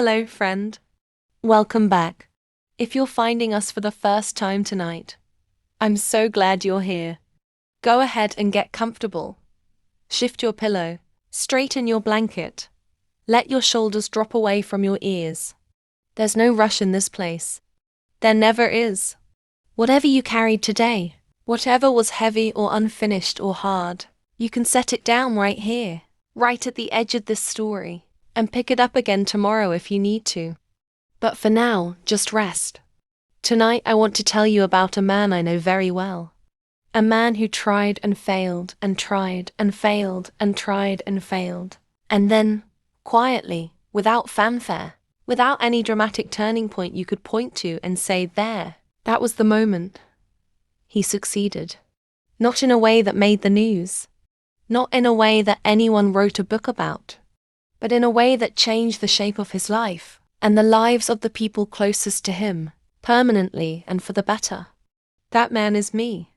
Hello, friend. Welcome back. If you're finding us for the first time tonight, I'm so glad you're here. Go ahead and get comfortable. Shift your pillow, straighten your blanket. Let your shoulders drop away from your ears. There's no rush in this place. There never is. Whatever you carried today, whatever was heavy or unfinished or hard, you can set it down right here, right at the edge of this story, and pick it up again tomorrow if you need to. But for now, just rest. Tonight I want to tell you about a man I know very well. A man who tried and failed and tried and failed and tried and failed. And then, quietly, without fanfare, without any dramatic turning point you could point to and say, there, that was the moment. He succeeded. Not in a way that made the news. Not in a way that anyone wrote a book about. But in a way that changed the shape of his life, and the lives of the people closest to him, permanently and for the better. That man is me.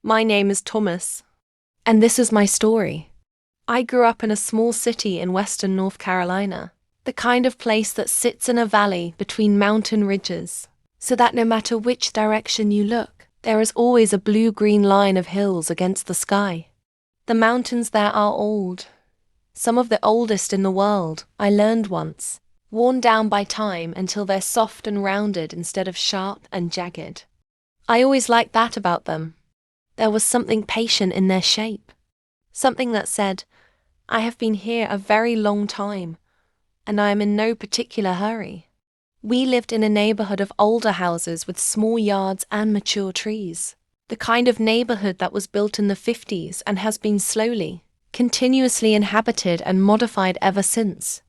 My name is Thomas. And this is my story. I grew up in a small city in western North Carolina, the kind of place that sits in a valley between mountain ridges, so that no matter which direction you look, there is always a blue-green line of hills against the sky. The mountains there are old. Some of the oldest in the world, I learned once, worn down by time until they're soft and rounded instead of sharp and jagged. I always liked that about them. There was something patient in their shape. Something that said, I have been here a very long time, and I am in no particular hurry. We lived in a neighborhood of older houses with small yards and mature trees. The kind of neighborhood that was built in the 50s and has been slowly, continuously inhabited and modified ever since.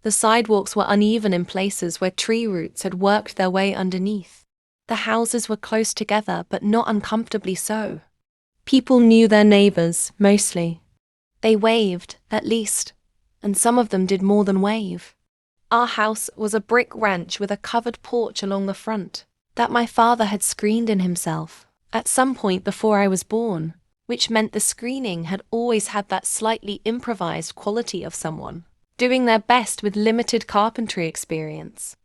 The sidewalks were uneven in places where tree roots had worked their way underneath. The houses were close together, but not uncomfortably so. People knew their neighbors, mostly. They waved, at least, and some of them did more than wave. Our house was a brick ranch with a covered porch along the front that my father had screened in himself at some point before I was born, which meant the screening had always had that slightly improvised quality of someone doing their best with limited carpentry experience.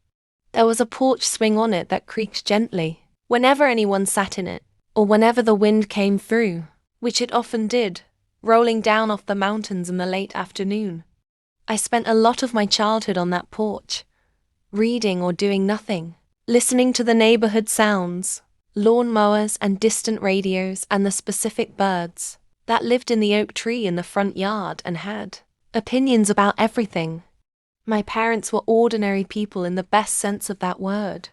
There was a porch swing on it that creaked gently whenever anyone sat in it, or whenever the wind came through, which it often did, rolling down off the mountains in the late afternoon. I spent a lot of my childhood on that porch, reading or doing nothing, listening to the neighborhood sounds, lawn mowers and distant radios and the specific birds that lived in the oak tree in the front yard and had opinions about everything. My parents were ordinary people in the best sense of that word.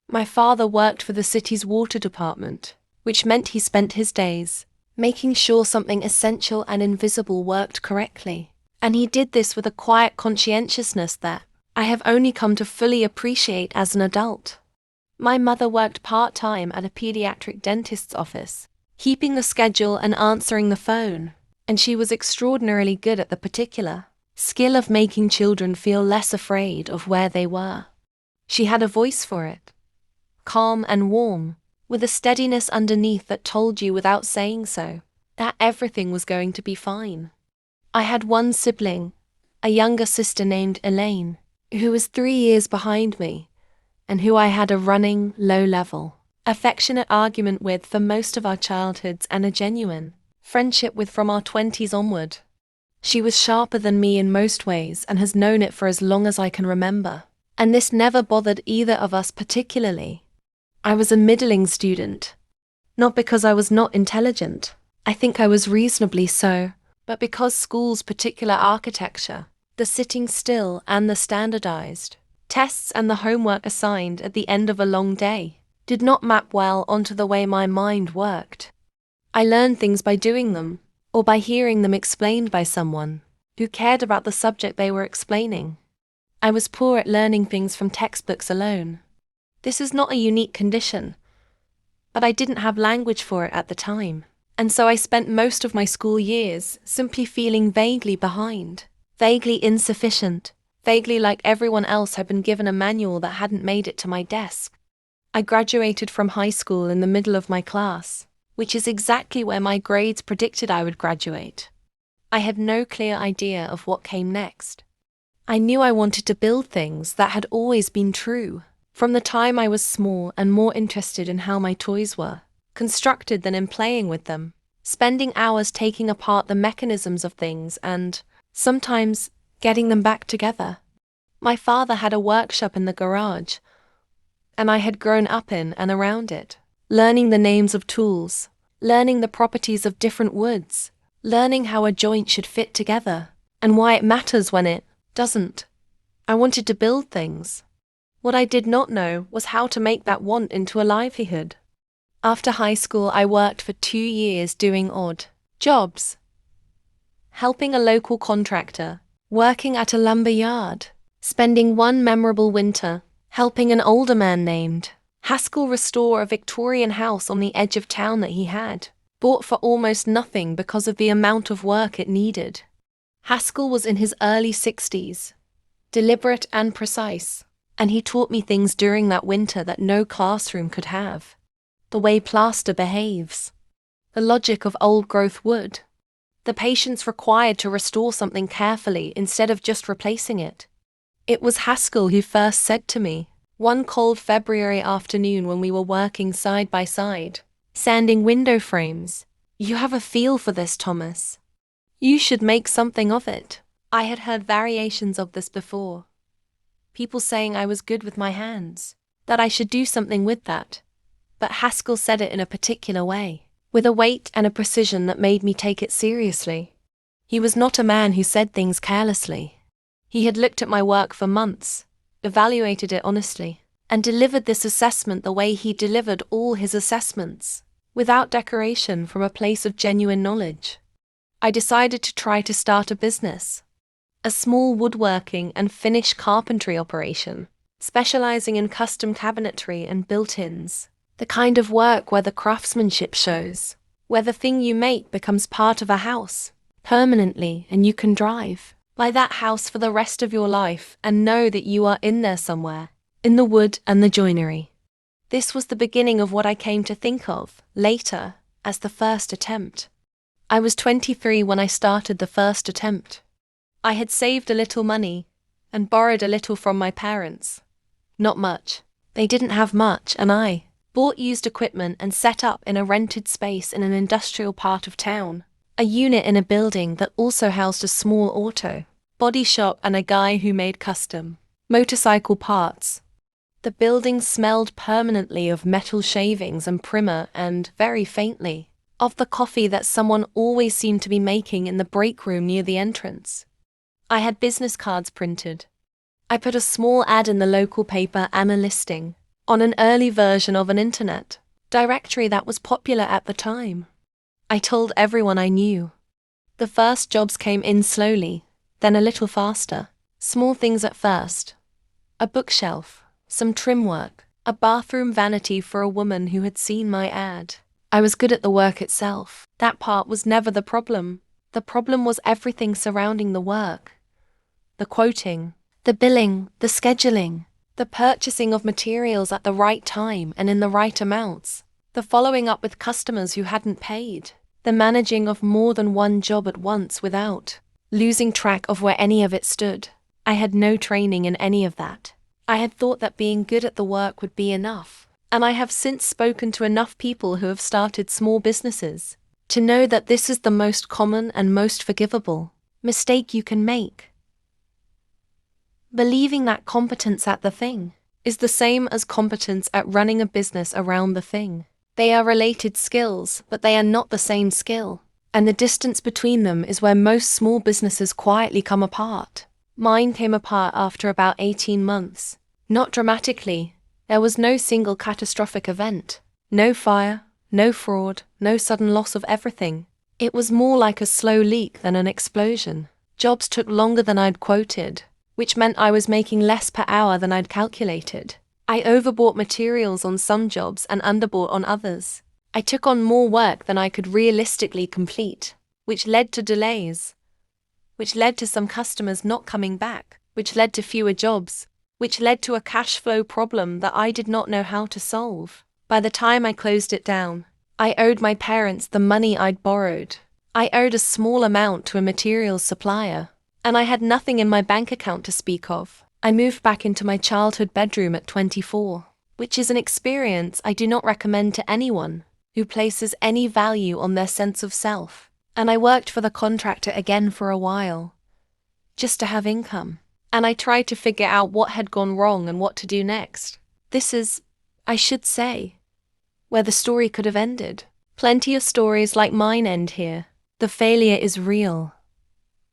My father worked for the city's water department, which meant he spent his days making sure something essential and invisible worked correctly. And he did this with a quiet conscientiousness that I have only come to fully appreciate as an adult. My mother worked part-time at a pediatric dentist's office, keeping the schedule and answering the phone, and she was extraordinarily good at the particular skill of making children feel less afraid of where they were. She had a voice for it, calm and warm, with a steadiness underneath that told you without saying so that everything was going to be fine. I had one sibling, a younger sister named Elaine, who was 3 years behind me, and who I had a running, low-level, affectionate argument with for most of our childhoods and a genuine friendship with from our 20s onward. She was sharper than me in most ways and has known it for as long as I can remember, and this never bothered either of us particularly. I was a middling student, not because I was not intelligent, I think I was reasonably so, but because school's particular architecture, the sitting still and the standardized tests and the homework assigned at the end of a long day, did not map well onto the way my mind worked. I learned things by doing them, or by hearing them explained by someone who cared about the subject they were explaining. I was poor at learning things from textbooks alone. This is not a unique condition, but I didn't have language for it at the time, and so I spent most of my school years simply feeling vaguely behind, vaguely insufficient, vaguely like everyone else had been given a manual that hadn't made it to my desk. I graduated from high school in the middle of my class, which is exactly where my grades predicted I would graduate. I had no clear idea of what came next. I knew I wanted to build things that had always been true. From the time I was small and more interested in how my toys were constructed than in playing with them, spending hours taking apart the mechanisms of things and, sometimes, getting them back together. My father had a workshop in the garage, and I had grown up in and around it, learning the names of tools, learning the properties of different woods, learning how a joint should fit together, and why it matters when it doesn't. I wanted to build things. What I did not know was how to make that want into a livelihood. After high school, I worked for 2 years doing odd jobs, helping a local contractor, working at a lumber yard, spending one memorable winter helping an older man named Haskell restore a Victorian house on the edge of town that he had bought for almost nothing because of the amount of work it needed. Haskell was in his early 60s, deliberate and precise, and he taught me things during that winter that no classroom could have. The way plaster behaves, the logic of old-growth wood, the patience required to restore something carefully instead of just replacing it. It was Haskell who first said to me, one cold February afternoon when we were working side by side, sanding window frames, "You have a feel for this, Thomas. You should make something of it." I had heard variations of this before. People saying I was good with my hands, that I should do something with that. But Haskell said it in a particular way, with a weight and a precision that made me take it seriously. He was not a man who said things carelessly. He had looked at my work for months, evaluated it honestly, and delivered this assessment the way he delivered all his assessments, without decoration, from a place of genuine knowledge. I decided to try to start a business, a small woodworking and finish carpentry operation, specializing in custom cabinetry and built-ins. The kind of work where the craftsmanship shows, where the thing you make becomes part of a house, permanently, and you can drive by that house for the rest of your life and know that you are in there somewhere, in the wood and the joinery. This was the beginning of what I came to think of, later, as the first attempt. I was 23 when I started the first attempt. I had saved a little money, and borrowed a little from my parents. Not much. They didn't have much, and I bought used equipment and set up in a rented space in an industrial part of town, a unit in a building that also housed a small auto body shop and a guy who made custom motorcycle parts. The building smelled permanently of metal shavings and primer and, very faintly, of the coffee that someone always seemed to be making in the break room near the entrance. I had business cards printed. I put a small ad in the local paper and a listing on an early version of an internet directory that was popular at the time. I told everyone I knew. The first jobs came in slowly, then a little faster. Small things at first. A bookshelf, some trim work, a bathroom vanity for a woman who had seen my ad. I was good at the work itself. That part was never the problem. The problem was everything surrounding the work. The quoting, the billing, the scheduling, the purchasing of materials at the right time and in the right amounts, the following up with customers who hadn't paid, the managing of more than one job at once without losing track of where any of it stood. I had no training in any of that. I had thought that being good at the work would be enough, and I have since spoken to enough people who have started small businesses to know that this is the most common and most forgivable mistake you can make. Believing that competence at the thing is the same as competence at running a business around the thing. They are related skills, but they are not the same skill, and the distance between them is where most small businesses quietly come apart. Mine came apart after about 18 months. Not dramatically. There was no single catastrophic event. No fire, no fraud, no sudden loss of everything. It was more like a slow leak than an explosion. Jobs took longer than I'd quoted, which meant I was making less per hour than I'd calculated. I overbought materials on some jobs and underbought on others. I took on more work than I could realistically complete, which led to delays, which led to some customers not coming back, which led to fewer jobs, which led to a cash flow problem that I did not know how to solve. By the time I closed it down, I owed my parents the money I'd borrowed. I owed a small amount to a materials supplier. and I had nothing in my bank account to speak of. I moved back into my childhood bedroom at 24, which is an experience I do not recommend to anyone who places any value on their sense of self. And I worked for the contractor again for a while, just to have income. And I tried to figure out what had gone wrong and what to do next. This is, I should say, where the story could have ended. Plenty of stories like mine end here. The failure is real.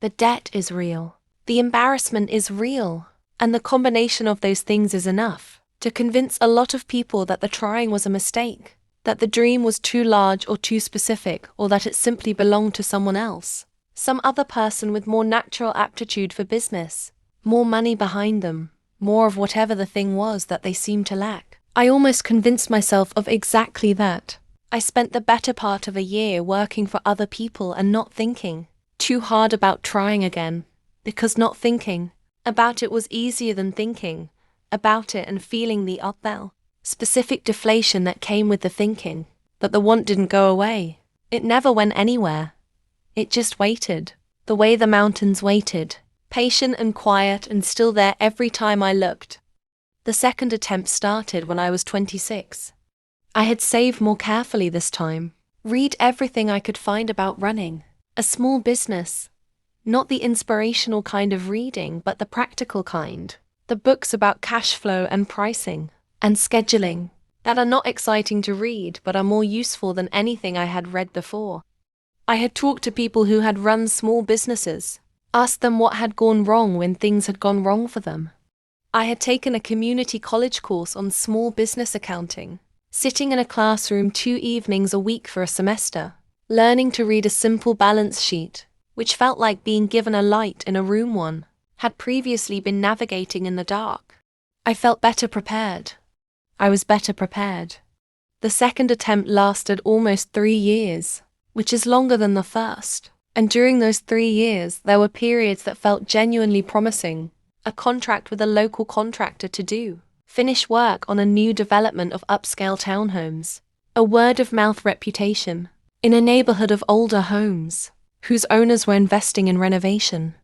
The debt is real. The embarrassment is real. And the combination of those things is enough to convince a lot of people that the trying was a mistake, that the dream was too large or too specific, or that it simply belonged to someone else. Some other person with more natural aptitude for business, more money behind them, more of whatever the thing was that they seemed to lack. I almost convinced myself of exactly that. I spent the better part of a year working for other people and not thinking too hard about trying again, because not thinking about it was easier than thinking about it and feeling the specific deflation that came with the thinking, that the want didn't go away. It never went anywhere. It just waited, the way the mountains waited, patient and quiet and still there every time I looked. The second attempt started when I was 26. I had saved more carefully this time, read everything I could find about running a small business. Not the inspirational kind of reading, but the practical kind. The books about cash flow and pricing and scheduling that are not exciting to read but are more useful than anything I had read before. I had talked to people who had run small businesses, asked them what had gone wrong when things had gone wrong for them. I had taken a community college course on small business accounting, sitting in a classroom 2 evenings a week for a semester, learning to read a simple balance sheet, which felt like being given a light in a room one had previously been navigating in the dark. I felt better prepared. I was better prepared. The second attempt lasted almost 3 years, which is longer than the first. And during those 3 years, there were periods that felt genuinely promising. A contract with a local contractor to finish work on a new development of upscale townhomes. A word-of-mouth reputation in a neighborhood of older homes, whose owners were investing in renovation.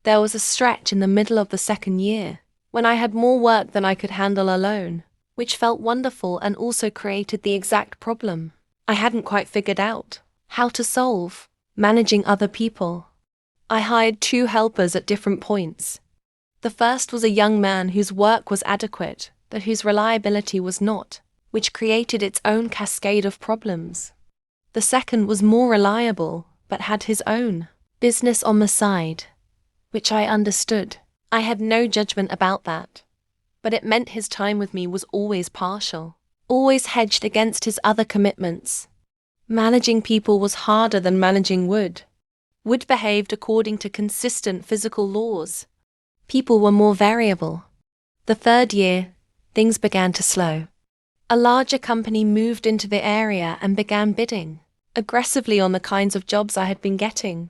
There was a stretch in the middle of the second year when I had more work than I could handle alone, which felt wonderful and also created the exact problem I hadn't quite figured out how to solve: managing other people. I hired 2 helpers at different points. The first was a young man whose work was adequate, but whose reliability was not, which created its own cascade of problems. The second was more reliable, but had his own business on the side, which I understood. I had no judgment about that, but it meant his time with me was always partial, always hedged against his other commitments. Managing people was harder than managing wood. Wood behaved according to consistent physical laws. People were more variable. The third year, things began to slow. A larger company moved into the area and began bidding aggressively on the kinds of jobs I had been getting.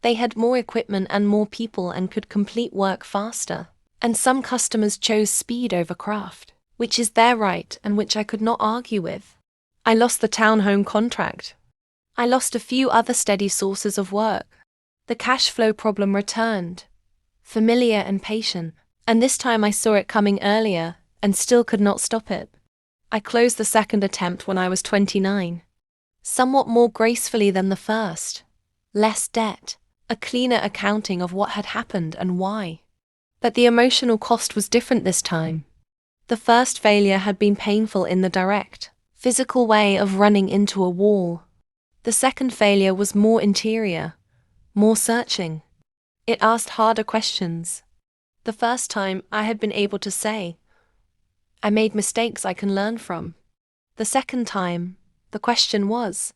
They had more equipment and more people and could complete work faster. And some customers chose speed over craft, which is their right and which I could not argue with. I lost the townhome contract. I lost a few other steady sources of work. The cash flow problem returned, familiar and patient, and this time I saw it coming earlier and still could not stop it. I closed the second attempt when I was 29. Somewhat more gracefully than the first. Less debt, a cleaner accounting of what had happened and why. But the emotional cost was different this time. The first failure had been painful in the direct, physical way of running into a wall. The second failure was more interior, more searching. It asked harder questions. The first time I had been able to say, I made mistakes I can learn from. The second time, the question was,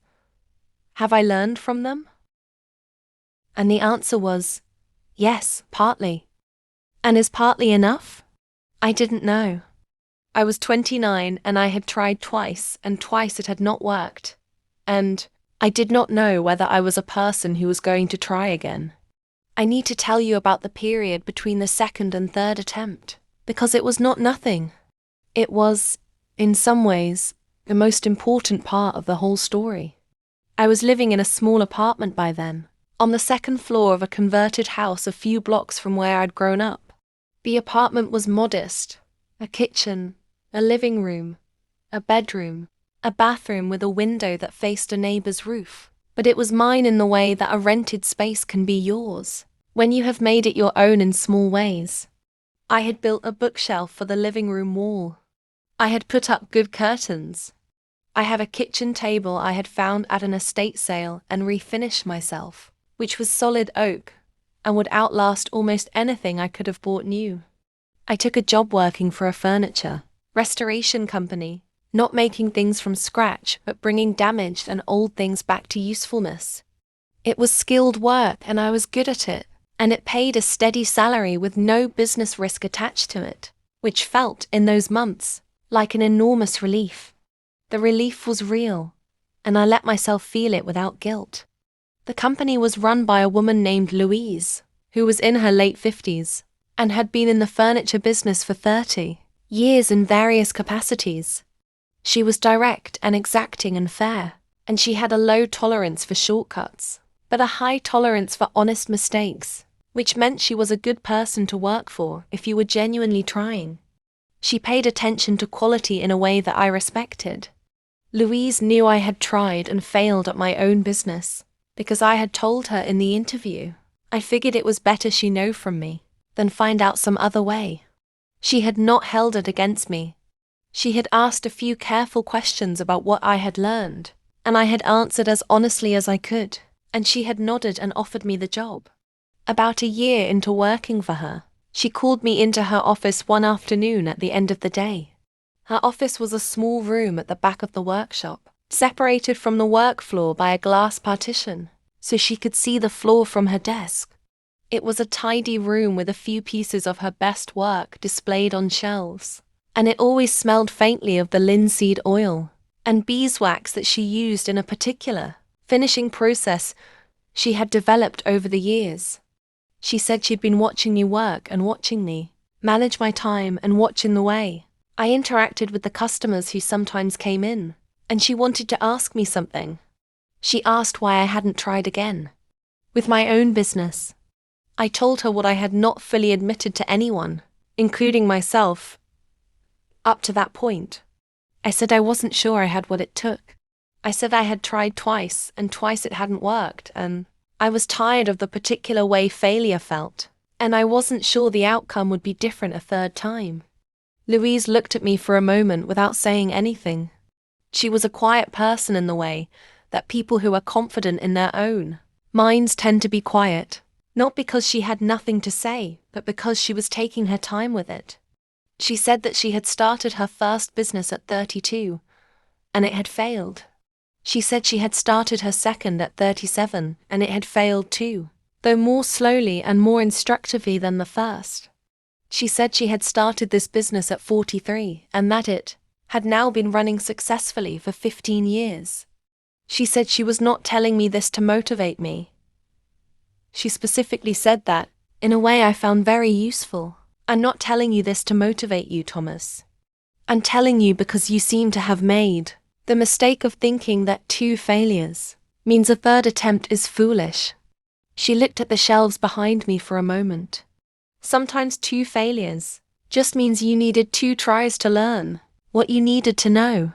have I learned from them? And the answer was, yes, partly. And is partly enough? I didn't know. I was 29 and I had tried twice, and twice it had not worked. And I did not know whether I was a person who was going to try again. I need to tell you about the period between the second and third attempt, because it was not nothing. It was, in some ways, the most important part of the whole story. I was living in a small apartment by then, on the second floor of a converted house a few blocks from where I'd grown up. The apartment was modest: a kitchen, a living room, a bedroom, a bathroom with a window that faced a neighbor's roof. But it was mine in the way that a rented space can be yours, when you have made it your own in small ways. I had built a bookshelf for the living room wall. I had put up good curtains. I had a kitchen table I had found at an estate sale and refinished myself, which was solid oak, and would outlast almost anything I could have bought new. I took a job working for a furniture restoration company, not making things from scratch, but bringing damaged and old things back to usefulness. It was skilled work and I was good at it, and it paid a steady salary with no business risk attached to it, which felt, in those months, like an enormous relief. The relief was real, and I let myself feel it without guilt. The company was run by a woman named Louise, who was in her late 50s, and had been in the furniture business for 30 years in various capacities. She was direct and exacting and fair, and she had a low tolerance for shortcuts, but a high tolerance for honest mistakes, which meant she was a good person to work for if you were genuinely trying. She paid attention to quality in a way that I respected. Louise knew I had tried and failed at my own business, because I had told her in the interview. I figured it was better she know from me than find out some other way. She had not held it against me. She had asked a few careful questions about what I had learned, and I had answered as honestly as I could, and she had nodded and offered me the job. About a year into working for her, she called me into her office one afternoon at the end of the day. Her office was a small room at the back of the workshop, separated from the work floor by a glass partition, so she could see the floor from her desk. It was a tidy room with a few pieces of her best work displayed on shelves, and it always smelled faintly of the linseed oil and beeswax that she used in a particular finishing process she had developed over the years. She said she'd been watching me work and watching me manage my time and watching the way I interacted with the customers who sometimes came in, and she wanted to ask me something. She asked why I hadn't tried again with my own business. I told her what I had not fully admitted to anyone, including myself, up to that point. I said I wasn't sure I had what it took. I said I had tried twice, and twice it hadn't worked, and I was tired of the particular way failure felt, and I wasn't sure the outcome would be different a third time. Louise looked at me for a moment without saying anything. She was a quiet person in the way that people who are confident in their own minds tend to be quiet, not because she had nothing to say, but because she was taking her time with it. She said that she had started her first business at 32, and it had failed. She said she had started her second at 37, and it had failed too, though more slowly and more instructively than the first. She said she had started this business at 43, and that it had now been running successfully for 15 years. She said she was not telling me this to motivate me. She specifically said that, in a way I found very useful. I'm not telling you this to motivate you, Thomas. I'm telling you because you seem to have made the mistake of thinking that 2 failures means a third attempt is foolish. She looked at the shelves behind me for a moment. Sometimes 2 failures just means you needed 2 tries to learn what you needed to know.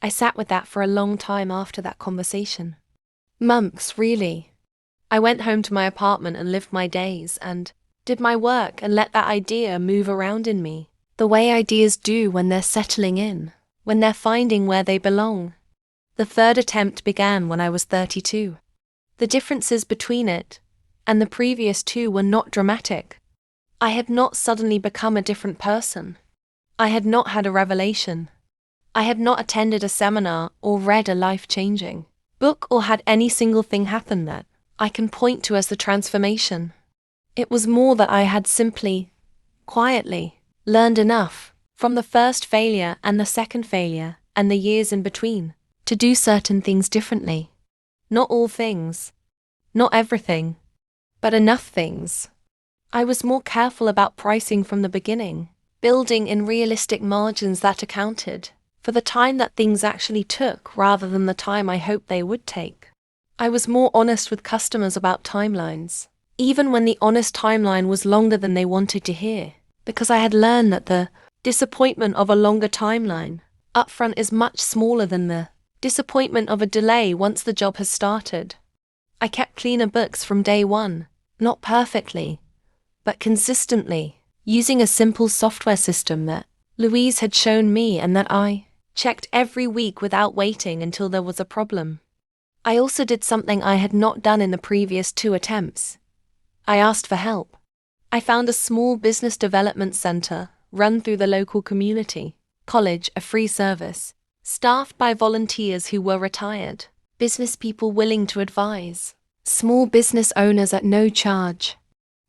I sat with that for a long time after that conversation. Months, really. I went home to my apartment and lived my days and did my work and let that idea move around in me, the way ideas do when they're settling in, when they're finding where they belong. The third attempt began when I was 32. The differences between it and the previous 2 were not dramatic. I had not suddenly become a different person. I had not had a revelation. I had not attended a seminar or read a life-changing book or had any single thing happen that I can point to as the transformation. It was more that I had simply, quietly, learned enough from the first failure and the second failure and the years in between to do certain things differently. Not all things, not everything, but enough things. I was more careful about pricing from the beginning, building in realistic margins that accounted for the time that things actually took rather than the time I hoped they would take. I was more honest with customers about timelines, even when the honest timeline was longer than they wanted to hear, because I had learned that the disappointment of a longer timeline upfront is much smaller than the disappointment of a delay once the job has started. I kept cleaner books from day one, not perfectly, but consistently, using a simple software system that Louise had shown me and that I checked every week without waiting until there was a problem. I also did something I had not done in the previous 2 attempts. I asked for help. I found a small business development center run through the local community college, a free service, staffed by volunteers who were retired, business people willing to advise, small business owners at no charge.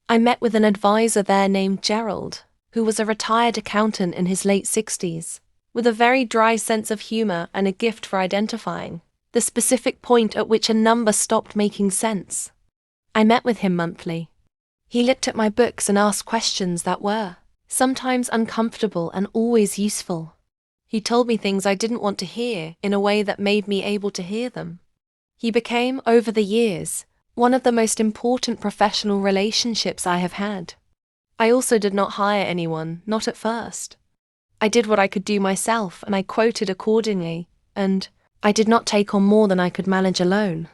I met with an advisor there named Gerald, who was a retired accountant in his late 60s, with a very dry sense of humor and a gift for identifying the specific point at which a number stopped making sense. I met with him monthly. He looked at my books and asked questions that were sometimes uncomfortable and always useful. He told me things I didn't want to hear in a way that made me able to hear them. He became, over the years, one of the most important professional relationships I have had. I also did not hire anyone, not at first. I did what I could do myself, and I quoted accordingly, and I did not take on more than I could manage alone.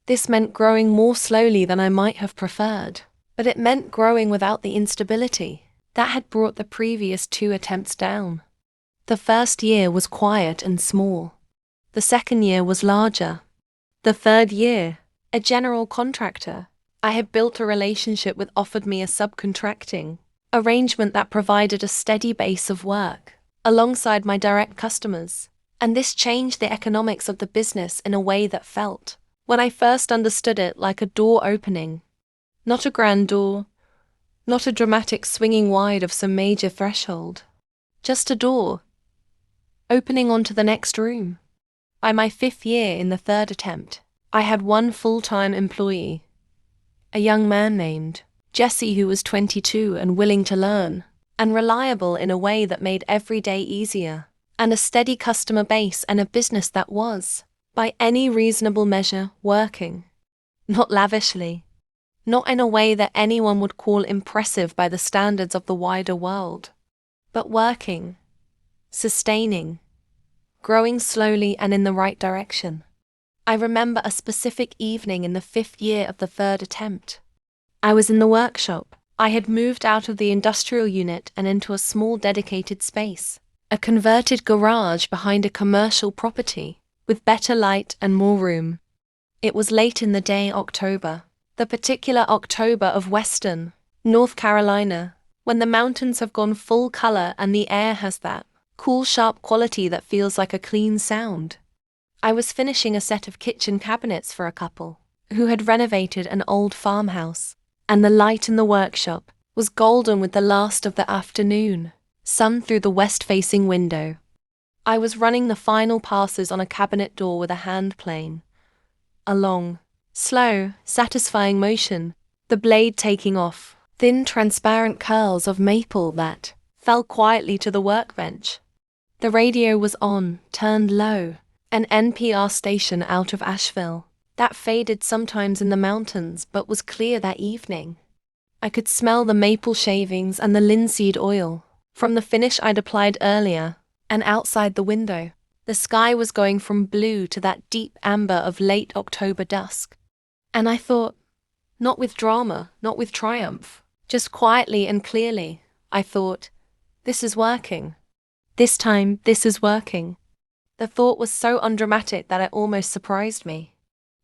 This meant growing more slowly than I might have preferred, but it meant growing without the instability that had brought the previous 2 attempts down. The first year was quiet and small. The second year was larger. The third year, a general contractor I had built a relationship with offered me a subcontracting arrangement that provided a steady base of work alongside my direct customers, and this changed the economics of the business in a way that felt, when I first understood it, like a door opening. Not a grand door, not a dramatic swinging wide of some major threshold, just a door opening onto the next room. By my 5th year, in the 3rd attempt, I had one full-time employee, a young man named Jesse, who was 22 and willing to learn, and reliable in a way that made every day easier, and a steady customer base and a business that was, by any reasonable measure, working. Not lavishly, not in a way that anyone would call impressive by the standards of the wider world, but working, sustaining, growing slowly and in the right direction. I remember a specific evening in the 5th year of the 3rd attempt. I was in the workshop. I had moved out of the industrial unit and into a small dedicated space, a converted garage behind a commercial property, with better light and more room. It was late in the day, October, the particular October of Western North Carolina, when the mountains have gone full color and the air has that cool, sharp quality that feels like a clean sound. I was finishing a set of kitchen cabinets for a couple who had renovated an old farmhouse, and the light in the workshop was golden with the last of the afternoon sun through the west-facing window. I was running the final passes on a cabinet door with a hand plane. A long, slow, satisfying motion, the blade taking off thin, transparent curls of maple that fell quietly to the workbench. The radio was on, turned low, an NPR station out of Asheville, that faded sometimes in the mountains but was clear that evening. I could smell the maple shavings and the linseed oil from the finish I'd applied earlier, and outside the window, the sky was going from blue to that deep amber of late October dusk. And I thought, not with drama, not with triumph, just quietly and clearly, I thought, this is working. This time, this is working. The thought was so undramatic that it almost surprised me.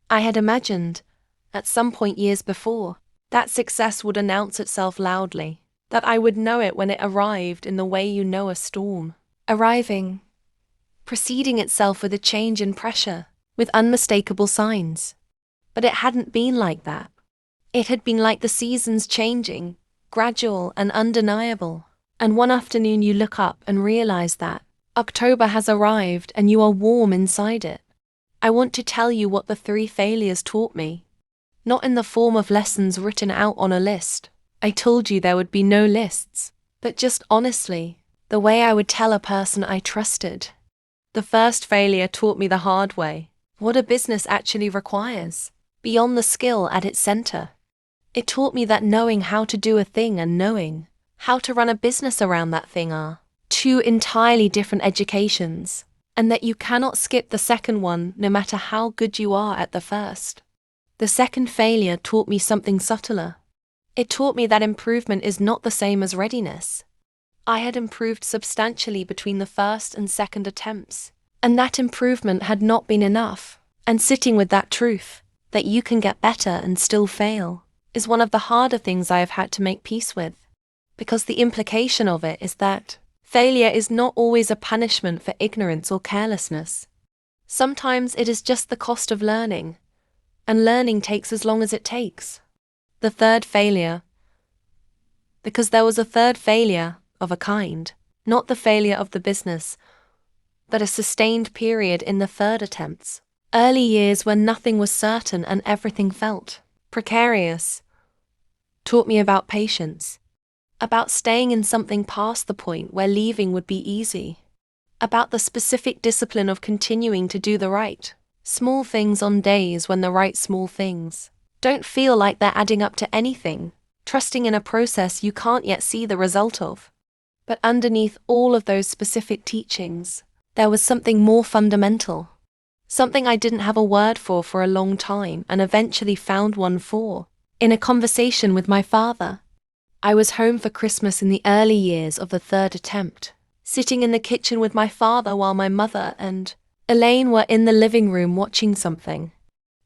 I had imagined, at some point years before, that success would announce itself loudly, that I would know it when it arrived in the way you know a storm, arriving, preceding itself with a change in pressure, with unmistakable signs. But it hadn't been like that. It had been like the seasons changing, gradual and undeniable. And one afternoon you look up and realize that October has arrived and you are warm inside it. I want to tell you what the 3 failures taught me. Not in the form of lessons written out on a list. I told you there would be no lists, but just honestly, the way I would tell a person I trusted. The first failure taught me the hard way. what a business actually requires, beyond the skill at its center. It taught me that knowing how to do a thing and knowing how to run a business around that thing are two entirely different educations, and that you cannot skip the second one no matter how good you are at the first. The second failure taught me something subtler. It taught me that improvement is not the same as readiness. I had improved substantially between the first and second attempts, and that improvement had not been enough. And sitting with that truth, that you can get better and still fail, is one of the harder things I have had to make peace with. Because the implication of it is that failure is not always a punishment for ignorance or carelessness. Sometimes it is just the cost of learning, and learning takes as long as it takes. The third failure. Because there was a third failure of a kind, not the failure of the business, but a sustained period in the third attempts. Early years when nothing was certain and everything felt precarious taught me about patience, about staying in something past the point where leaving would be easy, about the specific discipline of continuing to do the right small things on days when the right small things don't feel like they're adding up to anything, trusting in a process you can't yet see the result of. But underneath all of those specific teachings, there was something more fundamental, something I didn't have a word for a long time and eventually found one for, in a conversation with my father. I was home for Christmas in the early years of the third attempt, sitting in the kitchen with my father while my mother and Elaine were in the living room watching something.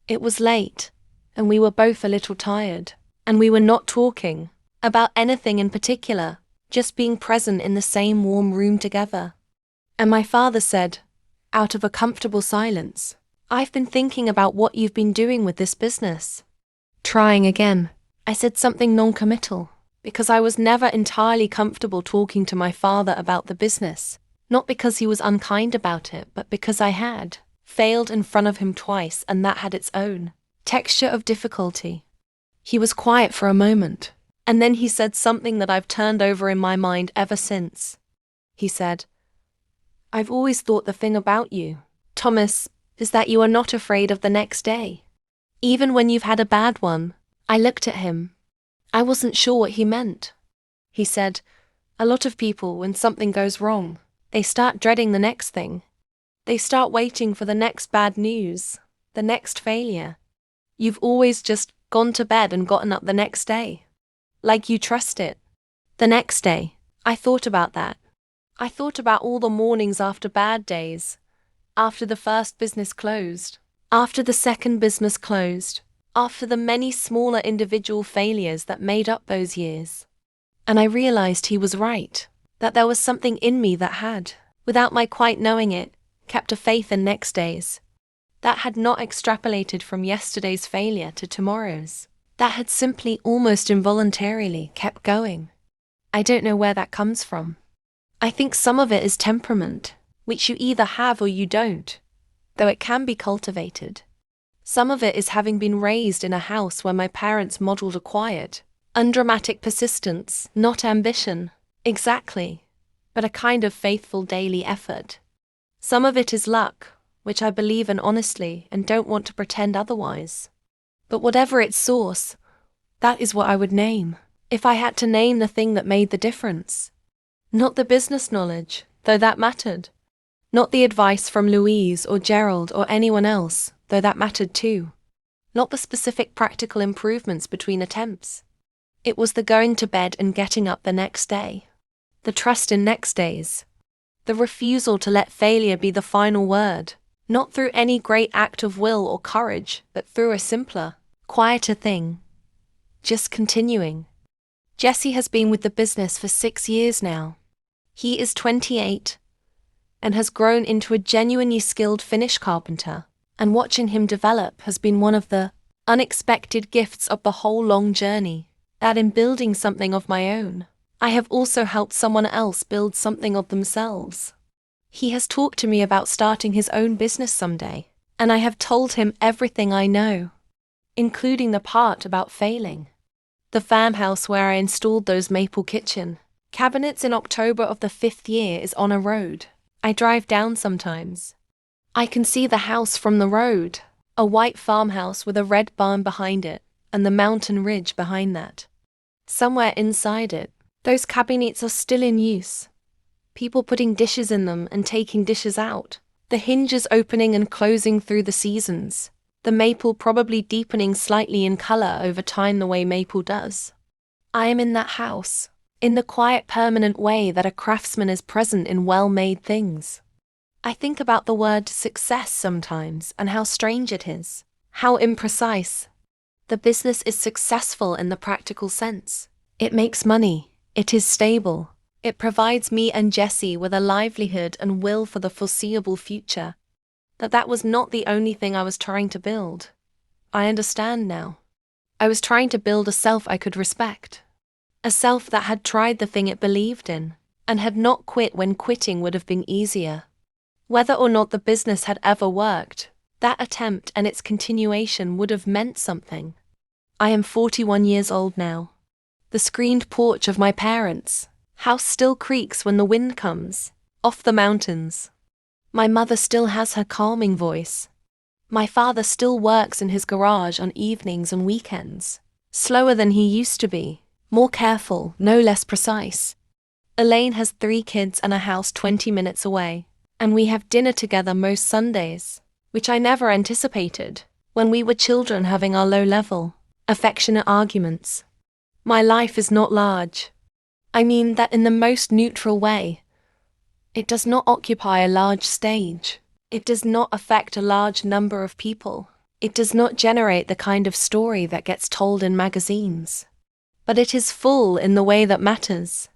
It was late, and we were both a little tired, and we were not talking about anything in particular, just being present in the same warm room together. And my father said, out of a comfortable silence, "I've been thinking about what you've been doing with this business." Trying again, I said something non-committal, because I was never entirely comfortable talking to my father about the business, not because he was unkind about it, but because I had failed in front of him twice, and that had its own texture of difficulty. He was quiet for a moment, and then he said something that I've turned over in my mind ever since. He said, "I've always thought the thing about you, Thomas, is that you are not afraid of the next day. Even when you've had a bad one." I looked at him. I wasn't sure what he meant. He said, "A lot of people, when something goes wrong, they start dreading the next thing. They start waiting for the next bad news, the next failure. You've always just gone to bed and gotten up the next day. Like you trust it." The next day, I thought about that. I thought about all the mornings after bad days, after the first business closed, after the second business closed, after the many smaller individual failures that made up those years. And I realized he was right, that there was something in me that had, without my quite knowing it, kept a faith in next days, that had not extrapolated from yesterday's failure to tomorrow's, that had simply almost involuntarily kept going. I don't know where that comes from. I think some of it is temperament, which you either have or you don't, though it can be cultivated. Some of it is having been raised in a house where my parents modeled a quiet, undramatic persistence, not ambition, exactly, but a kind of faithful daily effort. Some of it is luck, which I believe in honestly and don't want to pretend otherwise. But whatever its source, that is what I would name, if I had to name the thing that made the difference. Not the business knowledge, though that mattered. Not the advice from Louise or Gerald or anyone else, though that mattered too. Not the specific practical improvements between attempts. It was the going to bed and getting up the next day. The trust in next days. The refusal to let failure be the final word, not through any great act of will or courage, but through a simpler, quieter thing. Just continuing. Jesse has been with the business for 6 years now. He is 28 and has grown into a genuinely skilled finish carpenter, and watching him develop has been one of the unexpected gifts of the whole long journey, that in building something of my own, I have also helped someone else build something of themselves. He has talked to me about starting his own business someday, and I have told him everything I know, including the part about failing. The farmhouse where I installed those maple kitchen cabinets in October of the 5th year is on a road I drive down sometimes. I can see the house from the road, a white farmhouse with a red barn behind it, and the mountain ridge behind that. Somewhere inside it, those cabinets are still in use. People putting dishes in them and taking dishes out. The hinges opening and closing through the seasons. The maple probably deepening slightly in color over time the way maple does. I am in that house, in the quiet permanent way that a craftsman is present in well-made things. I think about the word success sometimes and how strange it is, how imprecise. The business is successful in the practical sense. It makes money, it is stable, it provides me and Jessie with a livelihood and will for the foreseeable future. That was not the only thing I was trying to build. I understand now. I was trying to build a self I could respect. A self that had tried the thing it believed in, and had not quit when quitting would have been easier. Whether or not the business had ever worked, that attempt and its continuation would have meant something. I am 41 years old now. The screened porch of my parents' house still creaks when the wind comes, off the mountains. My mother still has her calming voice. My father still works in his garage on evenings and weekends, slower than he used to be, more careful, no less precise. Elaine has 3 kids and a house 20 minutes away, and we have dinner together most Sundays, which I never anticipated, when we were children having our low-level, affectionate arguments. My life is not large. I mean that in the most neutral way. It does not occupy a large stage. It does not affect a large number of people. It does not generate the kind of story that gets told in magazines. But it is full in the way that matters.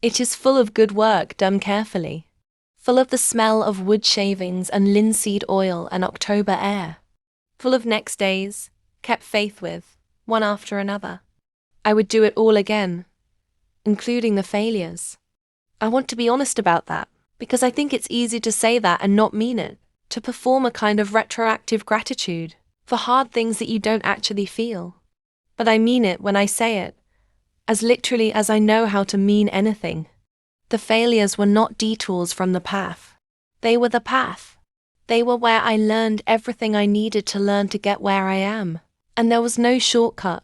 It is full of good work done carefully. Full of the smell of wood shavings and linseed oil and October air. Full of next days, kept faith with, one after another. I would do it all again, including the failures. I want to be honest about that, because I think it's easy to say that and not mean it, to perform a kind of retroactive gratitude for hard things that you don't actually feel. But I mean it when I say it, as literally as I know how to mean anything. The failures were not detours from the path. They were the path. They were where I learned everything I needed to learn to get where I am, and there was no shortcut,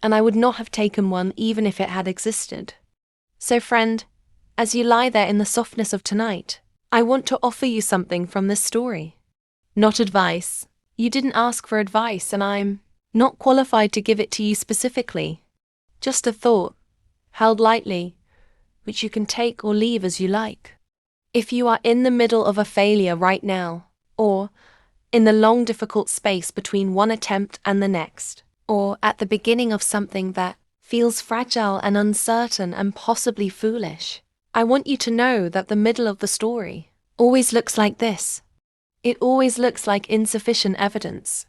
and I would not have taken one even if it had existed. So friend, as you lie there in the softness of tonight, I want to offer you something from this story. Not advice. You didn't ask for advice and I'm not qualified to give it to you specifically. Just a thought, held lightly, which you can take or leave as you like. If you are in the middle of a failure right now, or in the long difficult space between one attempt and the next, or at the beginning of something that feels fragile and uncertain and possibly foolish, I want you to know that the middle of the story always looks like this. It always looks like insufficient evidence.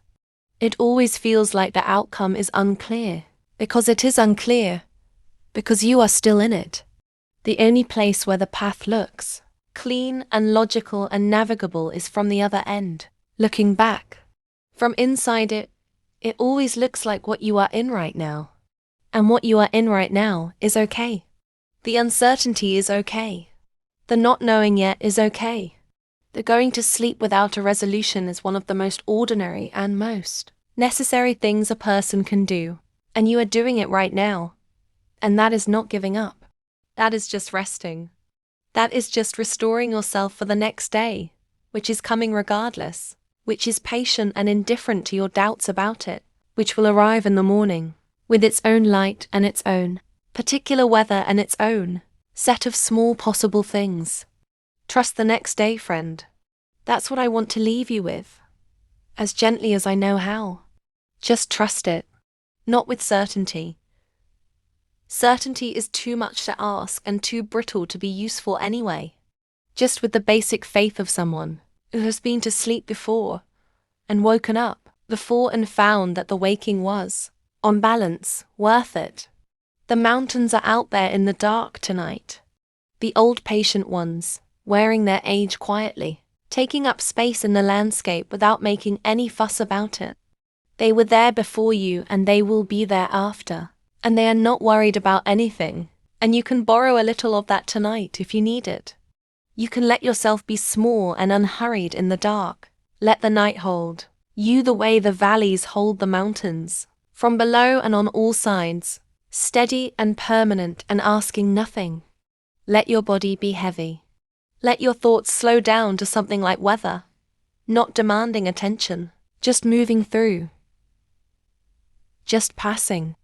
It always feels like the outcome is unclear, because it is unclear, because you are still in it. The only place where the path looks clean and logical and navigable is from the other end, looking back. From inside it, it always looks like what you are in right now. And what you are in right now is okay. The uncertainty is okay. The not knowing yet is okay. The going to sleep without a resolution is one of the most ordinary and most necessary things a person can do, and you are doing it right now. And that is not giving up. That is just resting. That is just restoring yourself for the next day, which is coming regardless, which is patient and indifferent to your doubts about it, which will arrive in the morning, with its own light and its own particular weather and its own set of small possible things. Trust the next day, friend. That's what I want to leave you with, as gently as I know how. Just trust it, not with certainty. Certainty is too much to ask and too brittle to be useful anyway. Just with the basic faith of someone who has been to sleep before and woken up before and found that the waking was, on balance, worth it. The mountains are out there in the dark tonight. The old patient ones, wearing their age quietly, taking up space in the landscape without making any fuss about it. They were there before you and they will be there after, and they are not worried about anything, and you can borrow a little of that tonight if you need it. You can let yourself be small and unhurried in the dark. Let the night hold you the way the valleys hold the mountains. From below and on all sides, steady and permanent and asking nothing. Let your body be heavy. Let your thoughts slow down to something like weather, not demanding attention, just moving through, just passing.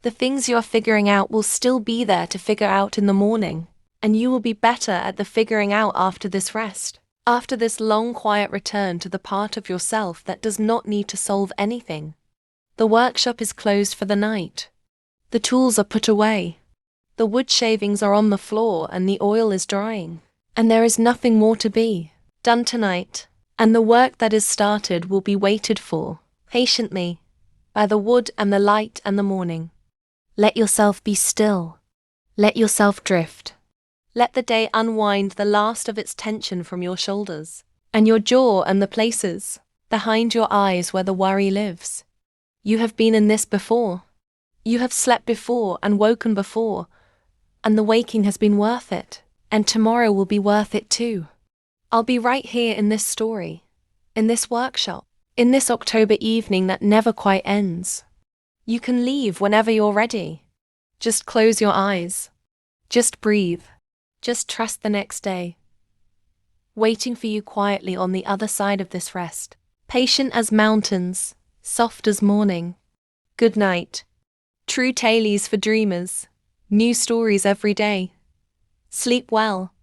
The things you are figuring out will still be there to figure out in the morning, and you will be better at the figuring out after this rest, after this long quiet return to the part of yourself that does not need to solve anything. The workshop is closed for the night. The tools are put away. The wood shavings are on the floor and the oil is drying. And there is nothing more to be done tonight, and the work that is started will be waited for, patiently, by the wood and the light and the morning. Let yourself be still. Let yourself drift. Let the day unwind the last of its tension from your shoulders, and your jaw and the places behind your eyes where the worry lives. You have been in this before. You have slept before and woken before, and the waking has been worth it, and tomorrow will be worth it too. I'll be right here in this story, in this workshop, in this October evening that never quite ends. You can leave whenever you're ready. Just close your eyes. Just breathe. Just trust the next day, waiting for you quietly on the other side of this rest, patient as mountains, soft as morning. Good night. True tales for dreamers. New stories every day. Sleep well.